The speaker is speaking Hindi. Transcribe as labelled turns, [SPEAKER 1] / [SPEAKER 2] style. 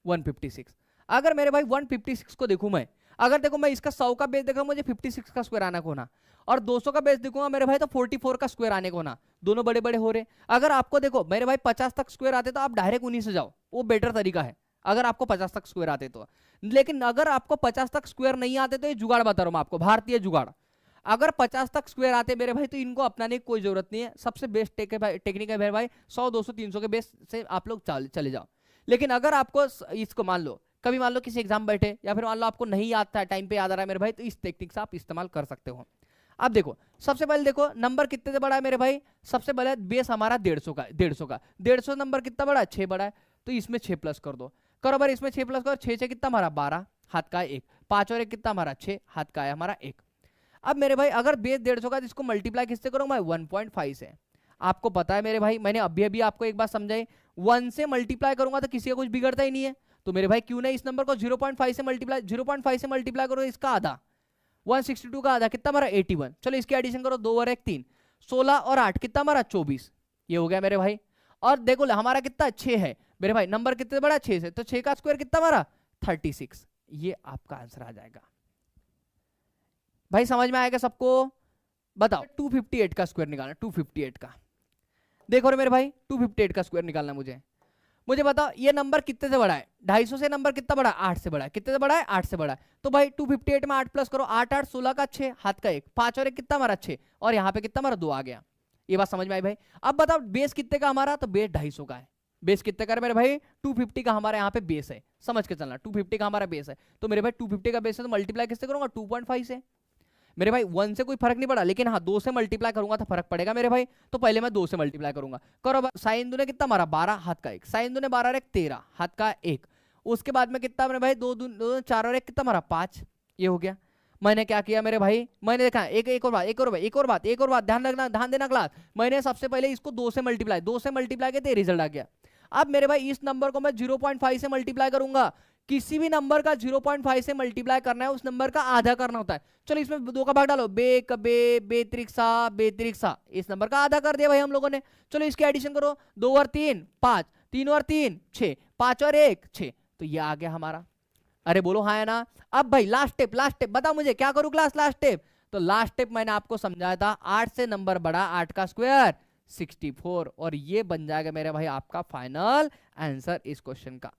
[SPEAKER 1] 156। अगर मेरे भाई 156 को देखूं मैं, अगर देखो मैं इसका 100 का बेस देखा, मुझे 56 का स्क्वायर आने को ना, और 200 का बेस देखूंगा मेरे भाई तो 44 का स्क्वायर आने को ना, दोनों बड़े बड़े हो रहे। अगर आपको देखो मेरे भाई 50 तक स्क्वायर आते तो आप डायरेक्ट 19 से जाओ, वो बेटर तरीका है अगर आपको 50 तक स्क्वायर आते तो। लेकिन अगर आपको 50 तक स्क्वायर नहीं आते तो ये जुगाड़ बता रहा हूं मैं आपको, भारतीय जुगाड़। अगर 50 तक स्क्वायर आते मेरे भाई तो इनको अपनाने की कोई जरूरत नहीं है। सबसे बेस्ट टेक्निक है मेरे भाई 100 200 300 के बेस से आप लोग चले जाओ। लेकिन अगर आपको इसको मान लो कभी मान लो किसी एग्जाम बैठे या फिर मान लो आपको नहीं आता है, टाइम पे याद आ रहा है मेरे भाई, तो इस टेक्निक से आप इस्तेमाल कर सकते हो। अब देखो सबसे पहले देखो नंबर कितने से बड़ा है मेरे भाई, सबसे पहले बेस हमारा 150 का, 150 नंबर कितना बड़ा है, 6 बड़ा है, तो इसमें 6 प्लस कर दो। करो बार इसमें 6 प्लस करो, 6 से कितना हमारा 12, हाथ का 1, 5 और 1 कितना हमारा 6, हाथ का है हमारा 1। अब मेरे भाई अगर बेस 150 का, इसको मल्टीप्लाई किससे करूंगा मैं, 1.5 से। आपको पता है मेरे भाई, मैंने अभी अभी आपको एक बात समझाई, 1 से मल्टीप्लाई करूंगा तो किसी का कुछ बिगड़ता ही नहीं है। तो मेरे भाई क्यों ना इस नंबर को 0.5 से मल्टीप्लाई करो, इसका आधा 162 का आधा कितना हमारा 81। चलो इसकी एडिशन करो, 2 और 1 3, 16 और 8 कितना हमारा 24। ये हो गया मेरे भाई। और देखो हमारा कितना 6 है मेरे भाई, नंबर कितने बड़ा 6 से, तो 6 का स्क्वायर कितना हमारा 36। ये आपका आंसर आ जाएगा। भाई समझ में आएगा सबको? बताओ 258 का स्क्वायर निकालना, 258 का। देखो रे मेरे भाई 258 का स्क्वायर निकालना मुझे बताओ ये नंबर कितने से बड़ा है, 250 से नंबर कितना बड़ा है, 8 से बड़ा है। कितने से बड़ा है, 8 से बड़ा है। तो भाई 258 में 8 प्लस करो, 8 8 16 का 6, हाथ का 1, 5 और 1 कितना हमारा 6, और यहाँ पे कितना हमारा 2 आ गया। ये बात समझ में आई भाई? अब बताओ बेस कितने का हमारा, तो बेस 250 का है। बेस कितने का है मेरे भाई, 250 का हमारा यहाँ पे बेस है, समझ के चलना 250 का हमारा बेस है। तो मेरे भाई 250 का बेस है तो मल्टीप्लाई किससे करूंगा, 2.5 से। मेरे भाई 1 से कोई फर्क नहीं पड़ा, लेकिन हाँ 2 से मल्टीप्लाई करूंगा तो फर्क पड़ेगा मेरे भाई। तो पहले मैं 2 से मल्टीप्लाई करूंगा। करो साइन दूने कितना हमारा 12, हाथ का 1, साइन दूने 12 और 1 13, हाथ का 1। उसके बाद में कितना मेरे भाई 2 2 4 और 1 कितना हमारा 5। ये हो गया। मैंने क्या किया मेरे भाई, मैंने देखा एक और बात ध्यान देना क्लास। मैंने सबसे पहले इसको 2 से मल्टीप्लाई किया, रिजल्ट आ गया। अब मेरे भाई इस नंबर को मैं 0.5 से मल्टीप्लाई करूंगा। किसी भी नंबर का 0.5 से मल्टीप्लाई करना है, उस नंबर का आधा करना होता है। चलो इसमें 2 का भाग डालो, बेत्रिक्सा, इस नंबर का आधा कर दिया भाई हम लोगों ने। चलो इसकी एडिशन करो, 2 और 3 5, 3 और 3 6, 5 और 1 6, तो ये आ गया हमारा। अरे बोलो हाँ है ना? अब भाई लास्ट स्टेप बताओ मुझे क्या करूं क्लास, लास्ट स्टेप। तो लास्ट स्टेप मैंने आपको समझाया था, 8 से नंबर बड़ा, 8 का स्क्वायर 64, और ये बन जाएगा मेरे भाई आपका फाइनल आंसर इस क्वेश्चन का।